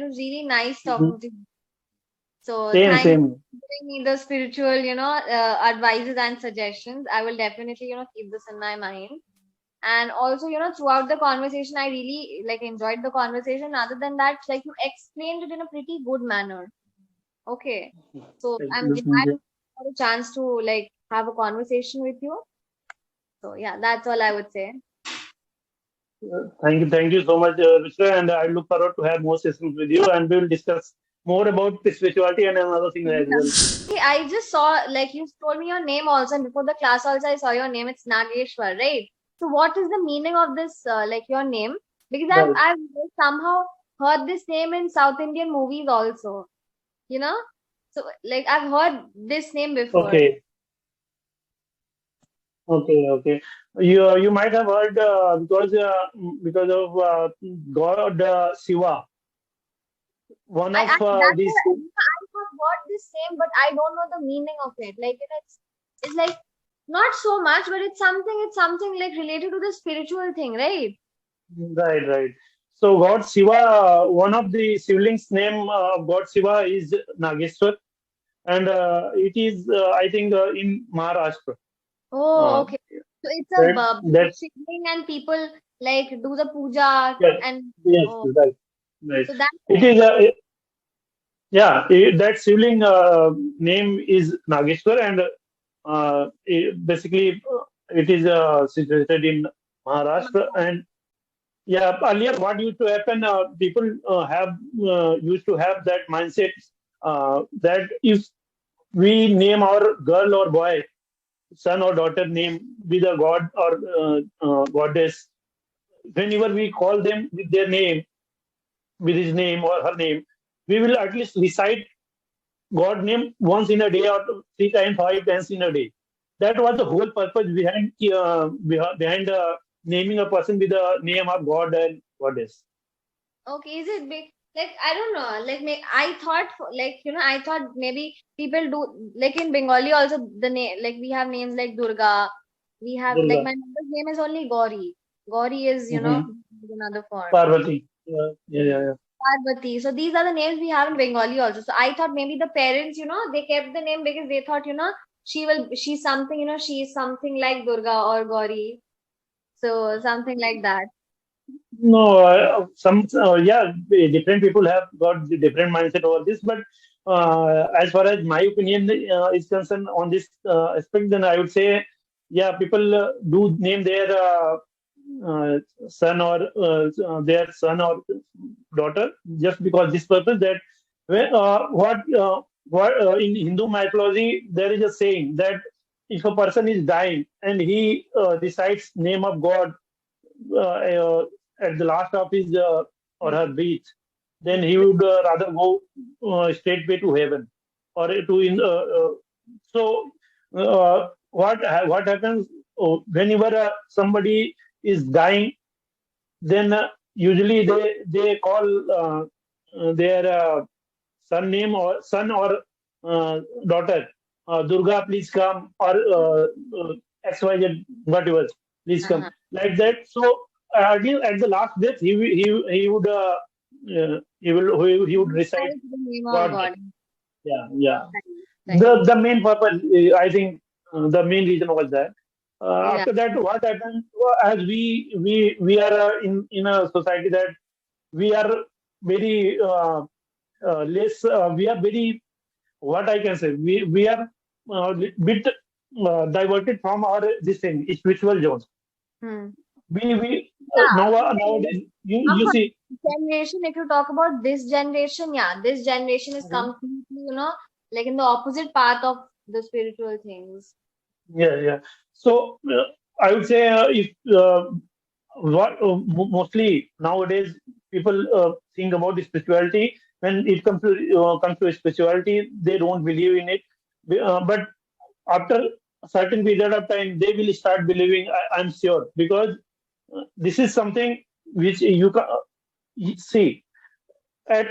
it was really nice Mhm. talking to you. So Same, thanks same. for giving me the spiritual, advices and suggestions. I will definitely, keep this in my mind. And also, throughout the conversation, I really like enjoyed the conversation. Other than that, like you explained it in a pretty good manner. Okay. So Thank I'm you. glad Thank you. I had a chance to like have a conversation with you. So yeah, that's all I would say. Thank you so much, Ruchira, and I look forward to have more sessions with you, and we will discuss more about the spirituality and another thing as well. Hey, I just saw like you told me your name also, and before the class also I saw your name. It's Nageshwar, right? So what is the meaning of this like your name? Because Right. I've somehow heard this name in South Indian movies also, you know? So like I've heard this name before. Okay. Okay. You might have heard because of God Shiva, one I of that's these. I have heard this name, but I don't know the meaning of it. Like it's like not so much, but it's something like related to the spiritual thing, right? Right. So God Shiva, one of the siblings name of God Shiva is Nageshwar, and it is I think in Maharashtra. Oh, Uh, okay. So it's a big that shivling and people like do the puja yes, and yes, oh, right. so that's It why. is that sibling name is Nageshwar, and basically it is situated in Maharashtra. And yeah, earlier what used to happen, people have used to have that mindset that if we name our girl or boy, son or daughter name with a god or goddess, whenever we call them with their name, with his name or her name, we will at least recite God name once in a day or three times, five times in a day. That was the whole purpose behind naming a person with the name of God and goddess. Okay, is it big? Like I don't know. Like I thought like I thought maybe people do like in Bengali also the name like we have names like Durga. We have like Durga, my mother's name is only Gauri. Gauri is hmm another form. Parvati. Yeah. Parvati. So these are the names we have in Bengali also. So I thought maybe the parents, they kept the name because they thought, she's something, she's something like Durga or Gauri. So something like that. No, some different people have got the different mindset over this, but as far as my opinion is concerned on this aspect, then I would say, yeah, people do name their uh, son or their son or daughter just because this purpose that what in Hindu mythology there is a saying that if a person is dying and he recites name of God at the last of his or her breath, then he would rather go straightway to heaven or to in. So what happens whenever somebody is dying, then usually they call their son or daughter, Durga, please come, or XYZ, whatever, please come, Uh-huh. like that. So at the last death, he would he would recite Recite the name of God God. name. Yeah. Right. The main purpose, I think, the main reason was that. Yeah. After that, what happened? As we are in a society that we are very less. We are very, what I can say. We are bit diverted from our this thing spiritual zones. Hmm. We Yeah. nowadays you Of see. generation, if you talk about this generation, yeah, this generation is Mhm. completely, like in the opposite path of the spiritual things. Yeah. So I would say if mostly nowadays people think about the spirituality. When it comes to spirituality, they don't believe in it. But after a certain period of time, they will start believing. I'm sure because this is something which you can see at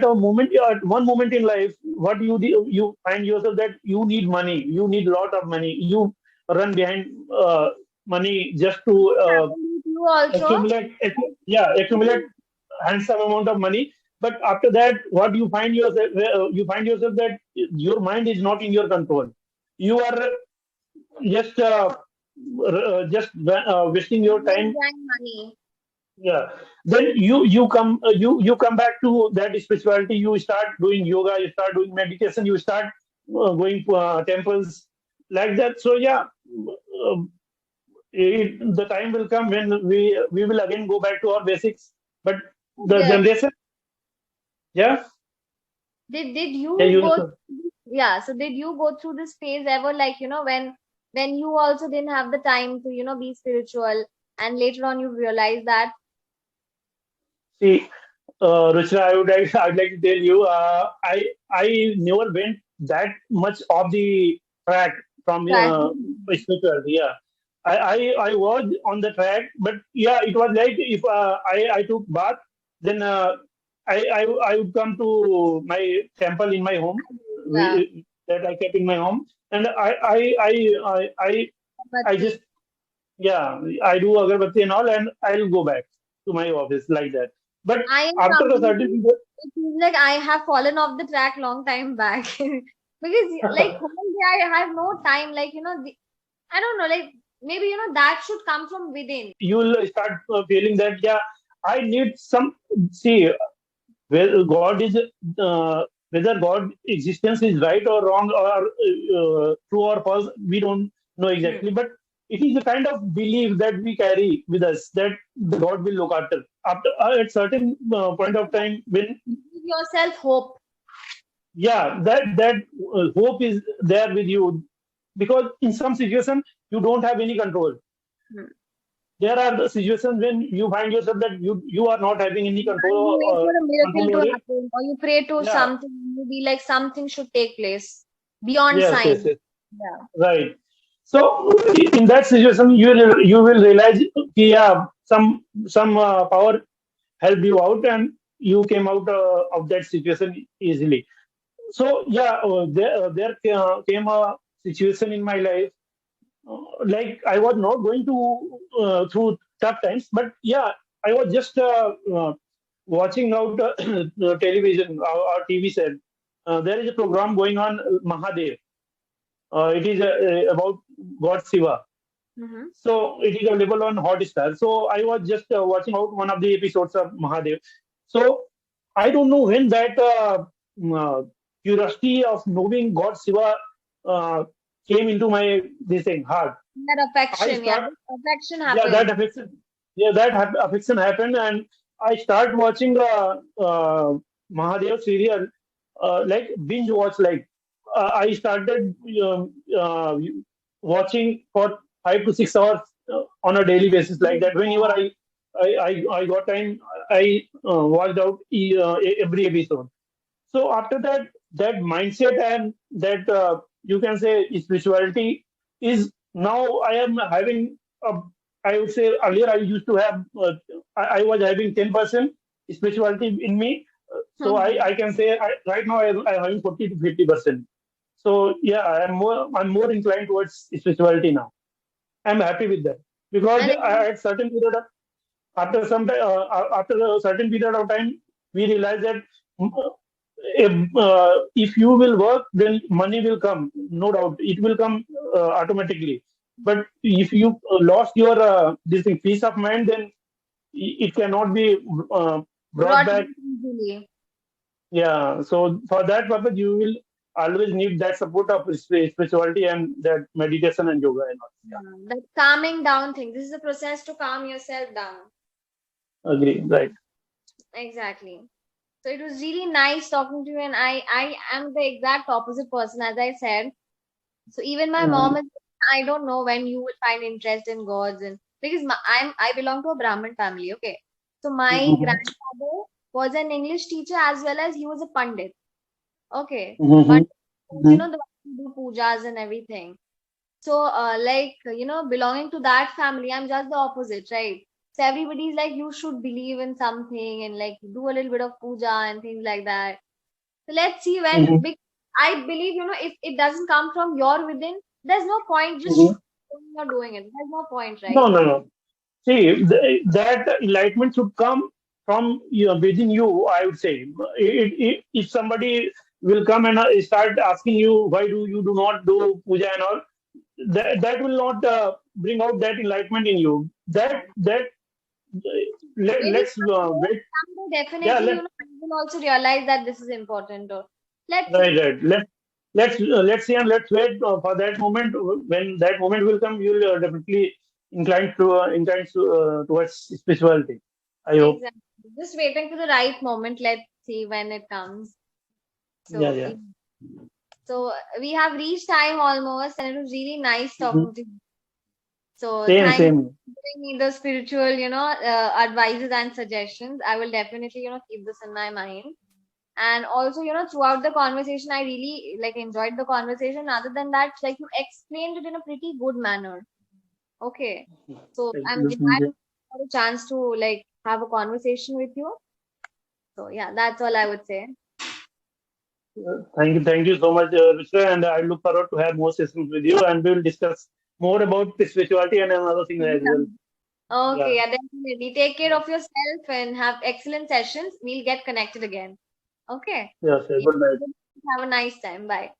a moment, at one moment in life, what you find yourself that you need money, you need a lot of money, you run behind money just to Happened with you also. accumulate handsome amount of money. But after that, what you find yourself that your mind is not in your control. You are just wasting your Just time. grind money. Yeah. Then you come back to that spirituality. You start doing yoga. You start doing meditation. You start going to temples like that. So yeah, the time will come when we will again go back to our basics. But the Yeah. generation, yeah, Did yeah, you you go yeah, so did you go through this phase ever, like, when you also didn't have the time to, be spiritual, and later on you realize that? see, Ruchira, I'd like to tell you, I never went that much off the track from Right. spirituality. Yeah, I was on the track, but yeah, it was like if I took bath, then I would come to my temple in my home, Yeah. that I kept in my home, and I But just, yeah, I do agarbatti and all, and I'll go back to my office like that. But I am after a certain completely, period, it feels like I have fallen off the track long time back. Because like whole day I have no time, like, I don't know, like maybe, that should come from within. you will start feeling that, yeah, I need some. See, whether God is whether God existence is right or wrong, or true or false, we don't know Hmm. exactly. But it is a kind of belief that we carry with us that the God will look after at certain point of time when, Give yourself hope. yeah, that hope is there with you, because in some situation you don't have any control. Hmm. There are the situations when you find yourself that you are not having any And you wait for a miracle control to over it. happen, or you pray to Yeah, something, you be like something should take place beyond yes, yes, science. yes, Yeah. right. So in that situation, you will realize, yeah, some power helped you out, and you came out of that situation easily. So yeah, there came a situation in my life, like I was not going to through tough times, but yeah, I was just watching out the television or TV set. There is a program going on, Mahadev. It is about God Shiva. Mm-hmm. So it is available on Hotstar. So I was just watching out one of the episodes of Mahadev. So I don't know when that curiosity of knowing God Shiva uh, came into my this thing heart. That I affection, yeah, start, this affection yeah, happens. that affection happened, and I start watching Mahadev serial, like binge watch. Like I started watching for 5 to 6 hours on a daily basis, like that. Whenever I got time, I watched out every episode. So after that, that mindset and that you can say spirituality is now I am having. A, I would say earlier I used to have. I was having 10% spirituality in me. So I can say right now I'm having 40 to 50%. So yeah, I'm more inclined towards spirituality now. I'm happy with that, because And it, at certain period of, after some time, after a certain period of time, we realize that if you will work, then money will come. No doubt, it will come automatically. But if you lost your this thing, peace of mind, then it cannot be uh, brought brought back. easily. Yeah. So for that purpose, you will always need that support of spirituality and that meditation and yoga and all. That calming down thing. This is a process to calm yourself down. Yeah. Agree. Right. Exactly. So it was really nice talking to you, and I am the exact opposite person, as I said. So even my mom Mm-hmm. is, I don't know when you will find interest in gods, and because I belong to a Brahmin family, okay. So my Mm-hmm. grandfather was an English teacher as well as he was a pandit. Okay. Mm-hmm. Pandit, the one who do pujas and everything. So, like, belonging to that family, I'm just the opposite, right? So everybody's like, you should believe in something and like do a little bit of puja and things like that. So let's see when Mm-hmm. big. I believe, if it doesn't come from your within, there's no point just Mm-hmm. doing it. There's no point, No, right? no, no. See, that enlightenment should come. within you, I would say. If somebody will come and start asking you why do not do puja and all, that will not bring out that enlightenment in you. Maybe Let's wait. someday Yeah, definitely, I will also realize that this is important. Or let's see. right. Let's see and let's wait for that moment. When that moment will come, you will definitely inclined towards spirituality. I hope. Exactly. Just waiting for the right moment. Let's see when it comes. Yeah, So, yeah. yeah. So we have reached time almost, and it was really nice Mhm. talking to you. So Same, thank you same. for giving me the spiritual, advices and suggestions. I will definitely, keep this in my mind. And also, throughout the conversation, I really like enjoyed the conversation. Other than that, like you explained it in a pretty good manner. Okay. So Thank I'm you. glad I had a chance to like have a conversation with you. So yeah, that's all I would say. Thank you so much, Ruchira, and I look forward to have more sessions with you, and we will discuss more about spirituality and another thing as well. Okay, Yeah, yeah, definitely. Take care of yourself and have excellent sessions. We'll get connected again. Okay. yeah, sir. Yeah. Good night. Have a nice time. Bye.